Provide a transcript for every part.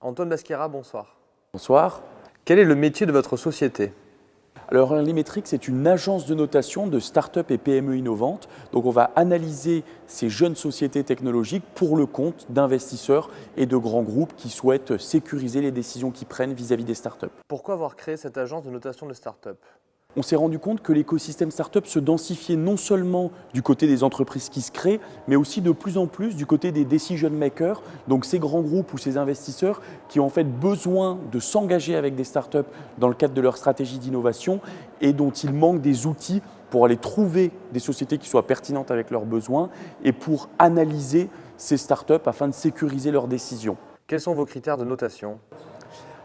Antoine Basquera, bonsoir. Bonsoir. Quel est le métier de votre société? Alors Earlymetrics est une agence de notation de start-up et PME innovantes. Donc on va analyser ces jeunes sociétés technologiques pour le compte d'investisseurs et de grands groupes qui souhaitent sécuriser les décisions qu'ils prennent vis-à-vis des start-up. Pourquoi avoir créé cette agence de notation de start-up? On s'est rendu compte que l'écosystème start-up se densifiait non seulement du côté des entreprises qui se créent, mais aussi de plus en plus du côté des decision makers, donc ces grands groupes ou ces investisseurs qui ont en fait besoin de s'engager avec des start-up dans le cadre de leur stratégie d'innovation et dont il manque des outils pour aller trouver des sociétés qui soient pertinentes avec leurs besoins et pour analyser ces start-up afin de sécuriser leurs décisions. Quels sont vos critères de notation?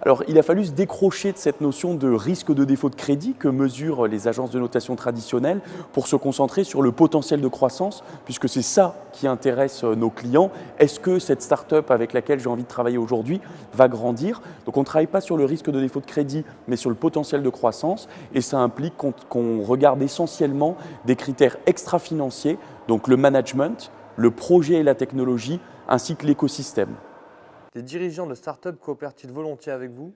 Alors, il a fallu se décrocher de cette notion de risque de défaut de crédit que mesurent les agences de notation traditionnelles pour se concentrer sur le potentiel de croissance, puisque c'est ça qui intéresse nos clients. Est-ce que cette start-up avec laquelle j'ai envie de travailler aujourd'hui va grandir? Donc, on ne travaille pas sur le risque de défaut de crédit, mais sur le potentiel de croissance. Et ça implique qu'on regarde essentiellement des critères extra-financiers, donc le management, le projet et la technologie, ainsi que l'écosystème. Les dirigeants de start-up coopèrent-ils volontiers avec vous?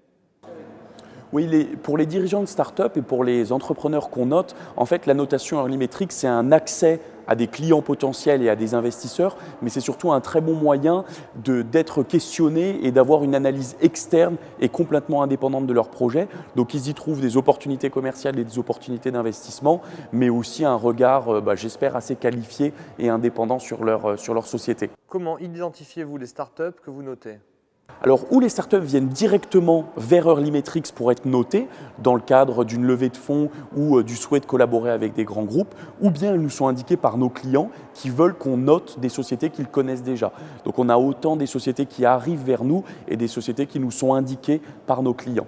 Oui, pour les dirigeants de start-up et pour les entrepreneurs qu'on note, en fait, la notation Earlymetrics, c'est un accès à des clients potentiels et à des investisseurs, mais c'est surtout un très bon moyen d'être questionné et d'avoir une analyse externe et complètement indépendante de leur projet. Donc, ils y trouvent des opportunités commerciales et des opportunités d'investissement, mais aussi un regard, j'espère, assez qualifié et indépendant sur leur société. Comment identifiez-vous les start-up que vous notez? Alors, où les startups viennent directement vers Earlymetrics pour être notées dans le cadre d'une levée de fonds ou du souhait de collaborer avec des grands groupes, ou bien elles nous sont indiquées par nos clients qui veulent qu'on note des sociétés qu'ils connaissent déjà. Donc, on a autant des sociétés qui arrivent vers nous et des sociétés qui nous sont indiquées par nos clients.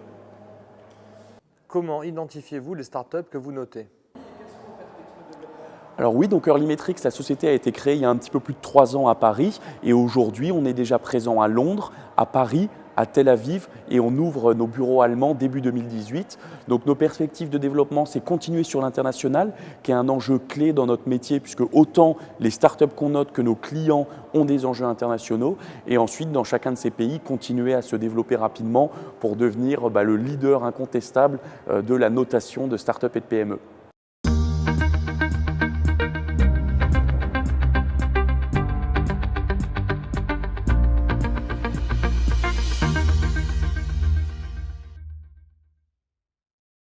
Comment identifiez-vous les start-up que vous notez? Alors oui, donc Earlymetrics, la société a été créée il y a un petit peu plus de 3 ans à Paris et aujourd'hui, on est déjà présent à Londres, à Paris, à Tel Aviv et on ouvre nos bureaux allemands début 2018. Donc nos perspectives de développement, c'est continuer sur l'international, qui est un enjeu clé dans notre métier puisque autant les startups qu'on note que nos clients ont des enjeux internationaux et ensuite, dans chacun de ces pays, continuer à se développer rapidement pour devenir le leader incontestable de la notation de startups et de PME.